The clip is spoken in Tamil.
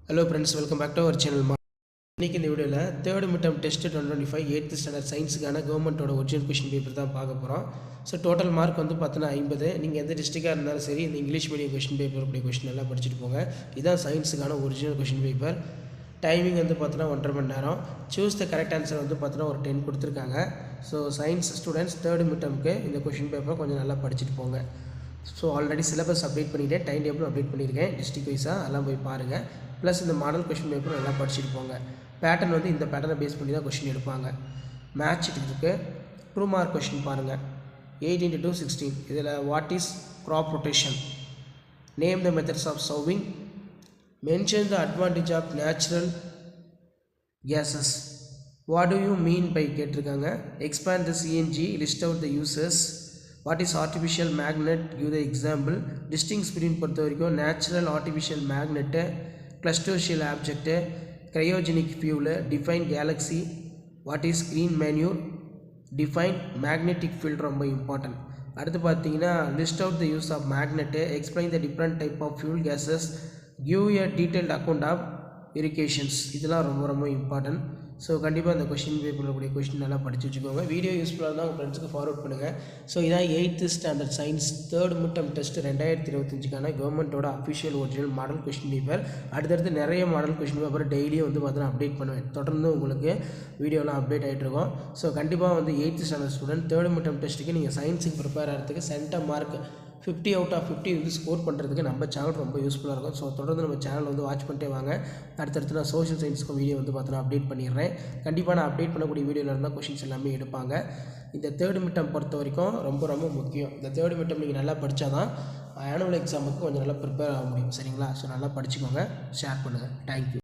Hello friends, welcome back to our channel. இன்னைக்கு இந்த வீடியோவில் third midterm test 2025 8th standard சயின்ஸுக்கான கவர்மெண்ட்டோட ஒரிஜினல் கொஷின் பேப்பர் தான் பார்க்க போகிறோம். ஸோ டோட்டல் மார்க் வந்து பார்த்தீங்கன்னா 50. நீங்கள் எந்த டிஸ்ட்ரிக்டாக இருந்தாலும் சரி இந்த இங்கிலீஷ் மீடியம் கொஷின் பேப்பர் அப்படி கொஷின் எல்லாம் படிச்சுட்டு போங்க. இதுதான் சயின்ஸுக்கான ஒரிஜினல் கொஷின் பேப்பர். டைமிங் வந்து பார்த்தீங்கன்னா 1.5 மணி நேரம். சூஸ் த கரெக்ட் ஆன்சர் வந்து பார்த்தீங்கன்னா ஒரு 10 கொடுத்துருக்காங்க. ஸோ சயின்ஸ் ஸ்டூடெண்ட்ஸ் தேர்ட் மிட்டமுக்கு இந்த கொஷின் பேப்பர் கொஞ்சம் நல்லா படிச்சுட்டு போங்க. ஸோ ஆல்ரெடி சிலபஸ் அப்டேட் பண்ணிவிட்டேன், டைம் டேபிள் அப்டேட் பண்ணியிருக்கேன் டிஸ்ட்ரிக் வைஸாக, அதெல்லாம் போய் பாருங்கள். ப்ளஸ் இந்த மாடல் கொஷின் பேப்பர் நல்லா படிச்சுட்டு போங்க. பேட்டர்ன் வந்து இந்த பேட்டர்னை பேஸ் பண்ணி தான் கொஷின் எடுப்பாங்க. மேட்ச் இருக்குது. 2 மார்க் கொஷின் பாருங்கள். 8 × 2 16. இதில் what is crop rotation, name the methods of சர்விங், mention the advantage of natural gases, what do you mean by கேட்டிருக்காங்க. Expand the CNG, list out the users, what is artificial magnet, give the example. Distinguish between பொறுத்த வரைக்கும் natural artificial magnet, celestial object, cryogenic fuel, define galaxy, what is green manure, define magnetic field ரொம்ப important. அடுத்து பார்த்தீங்கன்னா list out the use of magnet, explain the different type of fuel gases, give a detailed account of irrigations. இதெல்லாம் ரொம்ப ரொம்ப இம்பார்ட்டன்ட். ஸோ கண்டிப்பாக அந்த கொஷின் பேப்பரில் கூடிய கொஷின் நல்லா படித்து வச்சுக்கோங்க. வீடியோ யூஸ்ஃபுல்லாக இருந்தால் உங்கள் ஃப்ரெண்ட்ஸுக்கு ஃபார்வர்ட் பண்ணுங்கள். ஸோ இதான் 8th standard science third midterm test 2025க்கான கவர்மெண்ட்டோட official original model question paper. அடுத்தடுத்து நிறைய மாடல் கொஷின் பேப்பர் டெய்லியும் வந்து பார்த்தீங்கன்னா அப்டேட் பண்ணுவேன். தொடர்ந்து உங்களுக்கு வீடியோலாம் அப்டேட் ஆகிட்டு இருக்கும். ஸோ கண்டிப்பாக வந்து 8th standard student third midterm டெஸ்ட்டுக்கு நீங்கள் சயின்ஸுக்கு ப்ரிப்பேர் ஆகிறதுக்கு சென்டம் மார்க் 50 out of 50 வந்து ஸ்கோர் பண்ணுறதுக்கு நம்ம சேனல் ரொம்ப யூஸ்ஃபுல்லாக இருக்கும். ஸோ தொடர்ந்து நம்ம சேனல் வந்து வாட்ச் பண்ணிட்டே வாங்க. அடுத்தடுத்து நான் சோஷியல் சயின்ஸுக்கும் வீடியோ வந்து பார்த்தீங்கன்னா அப்டேட் பண்ணிடுறேன். கண்டிப்பாக நான் அப்டேட் பண்ணக்கூடிய வீடியோவில் இருந்தால் கொஷின்ஸ் எல்லாமே எடுப்பாங்க. இந்த தேர்ட் மிட்டம் பொறுத்த வரைக்கும் ரொம்ப ரொம்ப முக்கியம். இந்த தேர்ட் மிட்டம் நீங்கள் நல்லா படித்தா தான் ஆனுவல் எக்ஸாமுக்கு கொஞ்சம் நல்லா ப்ரிப்பேர் ஆக முடியும். சரிங்களா? ஸோ நல்லா படிச்சுக்கோங்க, ஷேர் பண்ணுங்கள். தேங்க்யூ.